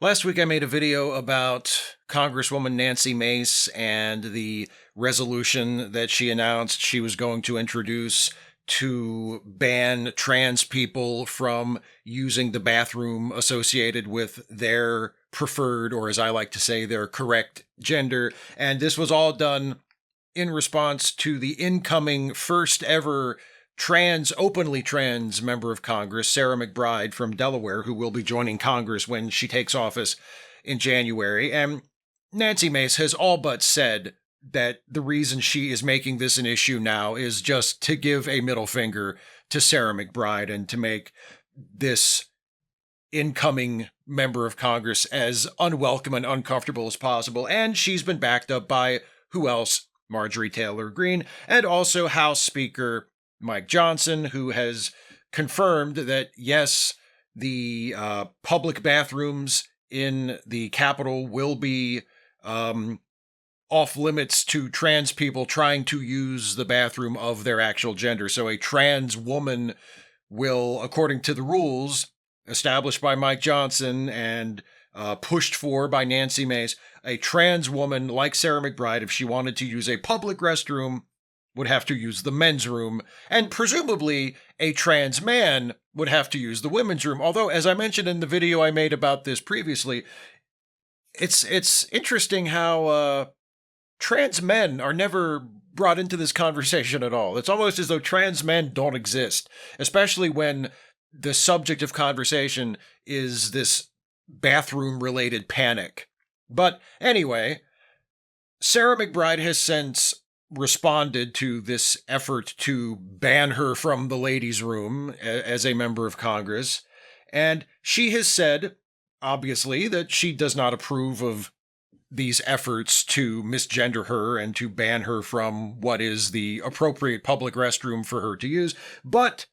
Last week I made a video about Congresswoman Nancy Mace and the resolution that she announced she was going to introduce to ban trans people from using the bathroom associated with their preferred, or as I like to say, their correct gender. And this was all done in response to the incoming first ever openly trans member of Congress, Sarah McBride from Delaware, who will be joining Congress when she takes office in January. And Nancy Mace has all but said that the reason she is making this an issue now is just to give a middle finger to Sarah McBride and to make this incoming member of Congress as unwelcome and uncomfortable as possible. And she's been backed up by who else? Marjorie Taylor Greene, and also House Speaker Mike Johnson, who has confirmed that, yes, the public bathrooms in the Capitol will be off limits to trans people trying to use the bathroom of their actual gender. So a trans woman will, according to the rules established by Mike Johnson and pushed for by Nancy Mace, a trans woman like Sarah McBride, if she wanted to use a public restroom, would have to use the men's room, and presumably a trans man would have to use the women's room. Although, as I mentioned in the video I made about this previously, it's interesting how trans men are never brought into this conversation at all. It's almost as though trans men don't exist, especially when the subject of conversation is this bathroom-related panic. But anyway, Sarah McBride has since responded to this effort to ban her from the ladies' room as a member of Congress, and she has said, obviously, that she does not approve of these efforts to misgender her and to ban her from what is the appropriate public restroom for her to use, but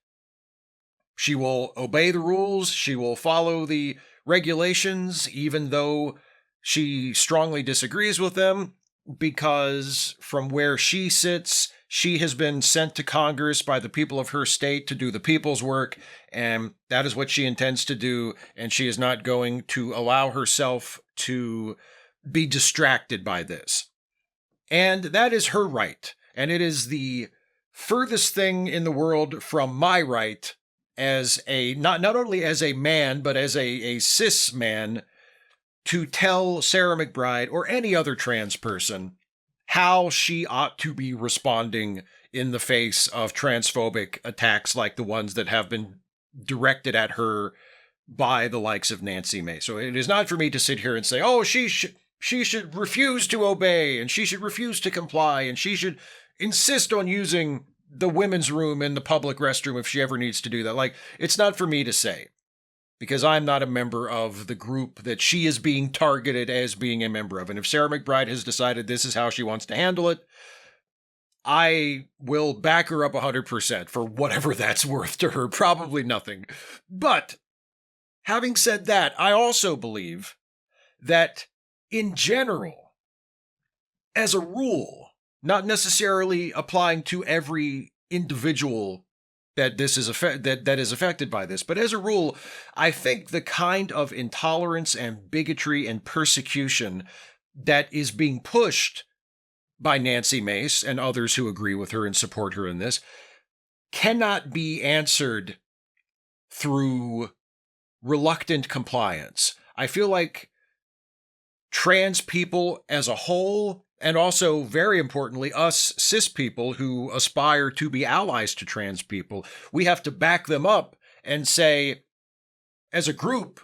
she will obey the rules, she will follow the regulations, even though she strongly disagrees with them, because from where she sits, she has been sent to Congress by the people of her state to do the people's work, and that is what she intends to do, and she is not going to allow herself to be distracted by this. And that is her right, and it is the furthest thing in the world from my right as a, not only as a man, but as a cis man, to tell Sarah McBride or any other trans person how she ought to be responding in the face of transphobic attacks like the ones that have been directed at her by the likes of Nancy Mace. So it is not for me to sit here and say, oh, she should refuse to obey, and she should refuse to comply, and she should insist on using the women's room in the public restroom if she ever needs to do that. Like, it's not for me to say, because I'm not a member of the group that she is being targeted as being a member of. And if Sarah McBride has decided this is how she wants to handle it, I will back her up 100% for whatever that's worth to her. Probably nothing. But having said that, I also believe that in general, as a rule, not necessarily applying to every individual that is affected by this, but as a rule, I think the kind of intolerance and bigotry and persecution that is being pushed by Nancy Mace and others who agree with her and support her in this cannot be answered through reluctant compliance. I feel like trans people as a whole, and also, very importantly, us cis people who aspire to be allies to trans people, we have to back them up and say, as a group,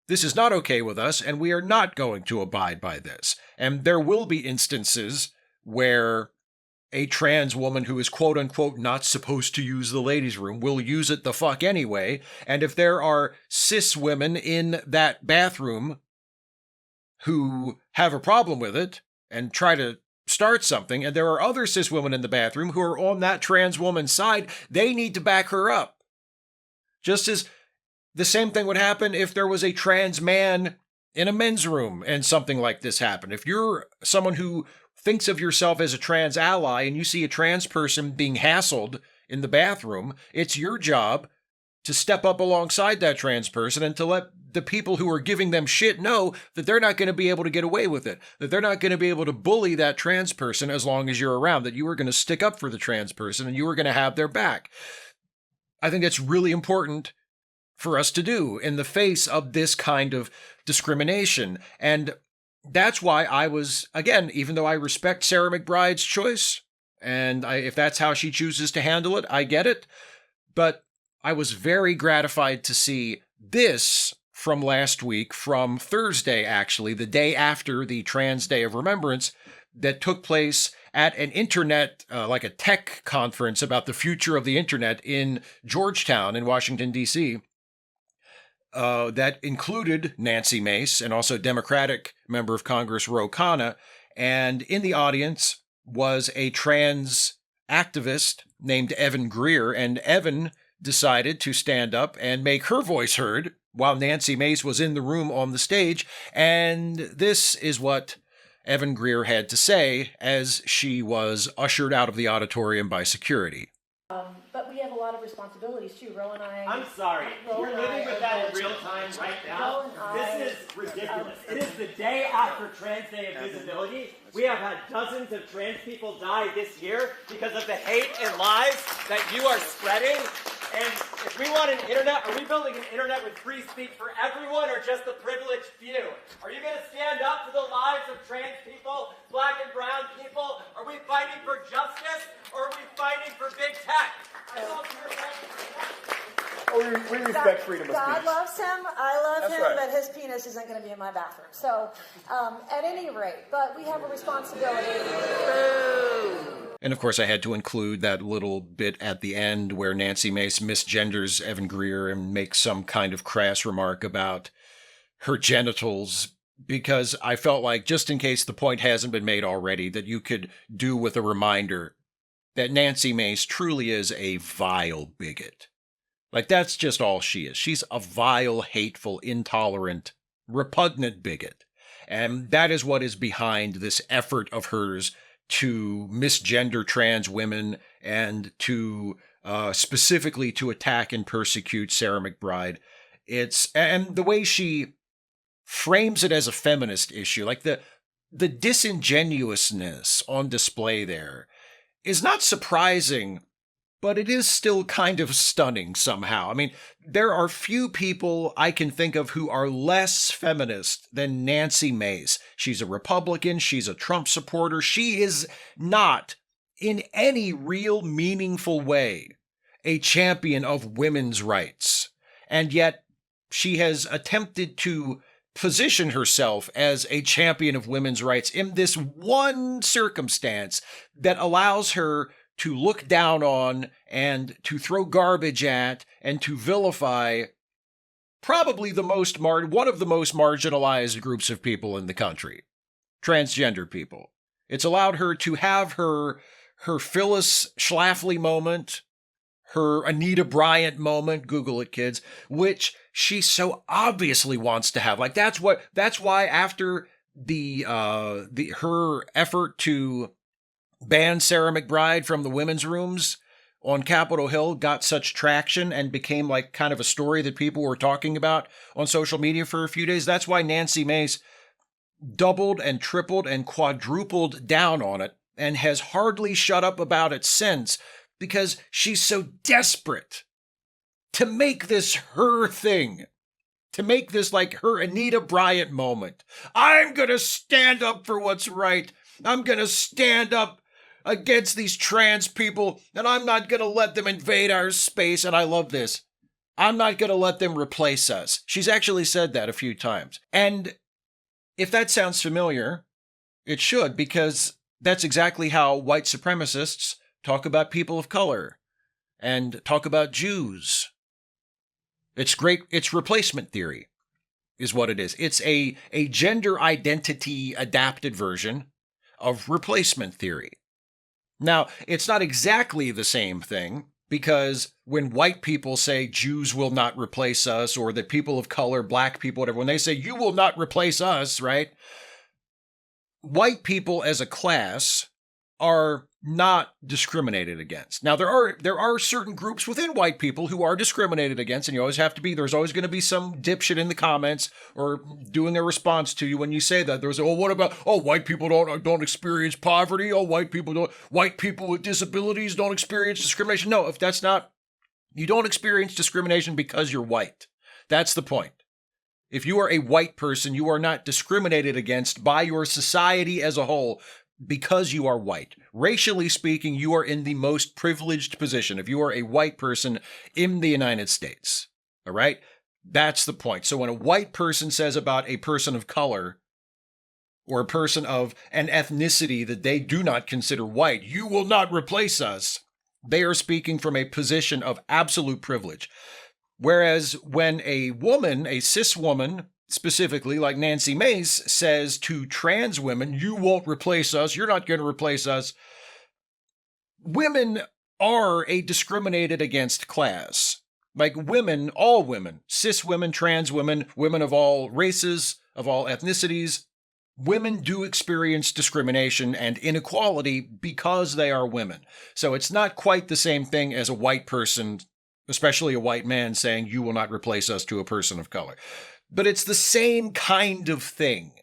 this is not okay with us, and we are not going to abide by this. And there will be instances where a trans woman who is quote-unquote not supposed to use the ladies' room will use it the fuck anyway, and if there are cis women in that bathroom who have a problem with it, and try to start something, and there are other cis women in the bathroom who are on that trans woman's side, they need to back her up. Just as the same thing would happen if there was a trans man in a men's room and something like this happened. If you're someone who thinks of yourself as a trans ally and you see a trans person being hassled in the bathroom, it's your job to step up alongside that trans person and to let the people who are giving them shit know that they're not going to be able to get away with it, that they're not going to be able to bully that trans person as long as you're around, that you are going to stick up for the trans person and you are going to have their back. I think that's really important for us to do in the face of this kind of discrimination. And that's why I was, again, even though I respect Sarah McBride's choice, and if that's how she chooses to handle it, I get it. But I was very gratified to see this from last week, from Thursday, actually, the day after the Trans Day of Remembrance, that took place at an internet, like a tech conference about the future of the internet in Georgetown in Washington, D.C., that included Nancy Mace and also Democratic member of Congress Ro Khanna. And in the audience was a trans activist named Evan Greer. And Evan decided to stand up and make her voice heard while Nancy Mace was in the room on the stage. And this is what Evan Greer had to say as she was ushered out of the auditorium by security. But we have a lot of responsibilities too. Ro and I. I'm sorry. You're living with that in real time right now. This is ridiculous. It is the day after Trans Day of Visibility. We have had dozens of trans people die this year because of the hate and lies that you are spreading. And if we want an internet, are we building an internet with free speech for everyone or just the privileged few? Are you going to stand up for the lives of trans people, black and brown people? Are we fighting for justice or are we fighting for big tech? We respect freedom of speech. God loves him, I love That's him, right. but his penis isn't going to be in my bathroom. So, at any rate, but we have a responsibility. And of course, I had to include that little bit at the end where Nancy Mace misgenders Evan Greer and makes some kind of crass remark about her genitals, because I felt like, just in case the point hasn't been made already, that you could do with a reminder that Nancy Mace truly is a vile bigot. Like, that's just all she is. She's a vile, hateful, intolerant, repugnant bigot. And that is what is behind this effort of hers to misgender trans women and to specifically to attack and persecute Sarah McBride. And the way she frames it as a feminist issue, like the disingenuousness on display there is not surprising, but it is still kind of stunning somehow. I mean, there are few people I can think of who are less feminist than Nancy Mace. She's a Republican. She's a Trump supporter. She is not, in any real meaningful way, a champion of women's rights. And yet, she has attempted to position herself as a champion of women's rights in this one circumstance that allows her to look down on and to throw garbage at and to vilify probably one of the most marginalized groups of people in the country, transgender people. It's allowed her to have her Phyllis Schlafly moment, her Anita Bryant moment, Google it, kids, which she so obviously wants to have. Like, that's why after her effort to ban Sarah McBride from the women's rooms on Capitol Hill got such traction and became like kind of a story that people were talking about on social media for a few days. That's why Nancy Mace doubled and tripled and quadrupled down on it and has hardly shut up about it since, because she's so desperate to make this her thing, to make this like her Anita Bryant moment. I'm going to stand up for what's right. I'm going to stand up against these trans people, and I'm not going to let them invade our space. And I love this. I'm not going to let them replace us. She's actually said that a few times. And if that sounds familiar, it should, because that's exactly how white supremacists talk about people of color and talk about Jews. It's great. It's replacement theory is what it is. It's a gender identity adapted version of replacement theory. Now, it's not exactly the same thing, because when white people say Jews will not replace us, or that people of color, black people, whatever, when they say you will not replace us, right? White people as a class are not discriminated against. Now, there are certain groups within white people who are discriminated against, and you always have to be, there's always going to be some dipshit in the comments or doing a response to you when you say that. There's, oh, what about, oh, white people don't experience poverty, oh, white people with disabilities don't experience discrimination. No, if that's not, you don't experience discrimination because you're white. That's the point. If you are a white person, you are not discriminated against by your society as a whole because you are white. Racially speaking, you are in the most privileged position if you are a white person in the United States. All right? That's the point. So when a white person says about a person of color or a person of an ethnicity that they do not consider white, you will not replace us, they are speaking from a position of absolute privilege. Whereas when a woman, a cis woman, specifically like Nancy Mace, says to trans women, you won't replace us, you're not going to replace us, women are a discriminated against class. Like women, all women, cis women, trans women, women of all races, of all ethnicities, women do experience discrimination and inequality because they are women. So it's not quite the same thing as a white person, especially a white man, saying you will not replace us to a person of color. But it's the same kind of thing,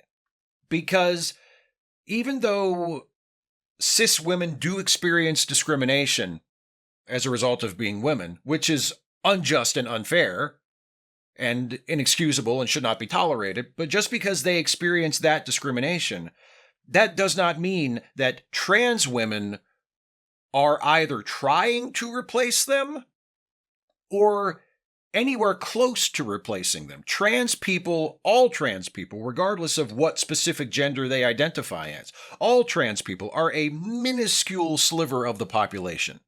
because even though cis women do experience discrimination as a result of being women, which is unjust and unfair and inexcusable and should not be tolerated, but just because they experience that discrimination, that does not mean that trans women are either trying to replace them or anywhere close to replacing them. Trans people, all trans people, regardless of what specific gender they identify as, all trans people are a minuscule sliver of the population.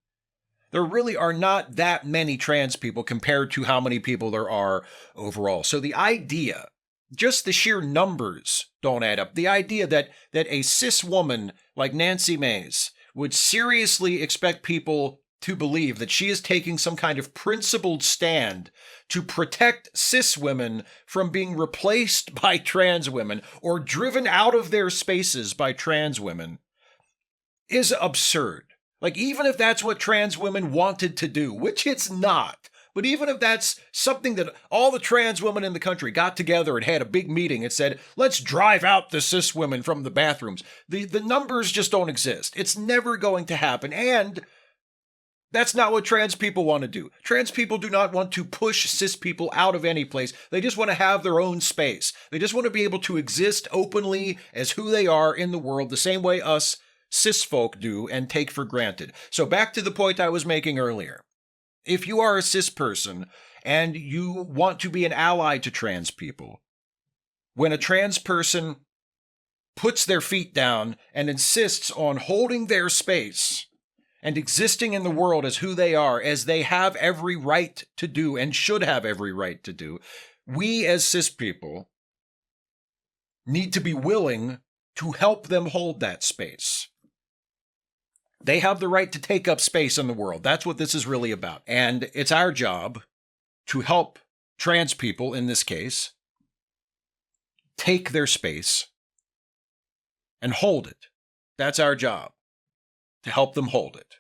There really are not that many trans people compared to how many people there are overall. So the idea, just the sheer numbers don't add up. The idea that a cis woman like Nancy Mace would seriously expect people to believe that she is taking some kind of principled stand to protect cis women from being replaced by trans women or driven out of their spaces by trans women is absurd. Like, even if that's what trans women wanted to do, which it's not, but even if that's something that all the trans women in the country got together and had a big meeting and said, let's drive out the cis women from the bathrooms, the numbers just don't exist. It's never going to happen. And that's not what trans people want to do. Trans people do not want to push cis people out of any place. They just want to have their own space. They just want to be able to exist openly as who they are in the world, the same way us cis folk do and take for granted. So back to the point I was making earlier. If you are a cis person and you want to be an ally to trans people, when a trans person puts their feet down and insists on holding their space and existing in the world as who they are, as they have every right to do and should have every right to do, we as cis people need to be willing to help them hold that space. They have the right to take up space in the world. That's what this is really about. And it's our job to help trans people, in this case, take their space and hold it. That's our job, to help them hold it.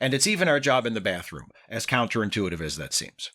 And it's even our job in the bathroom, as counterintuitive as that seems.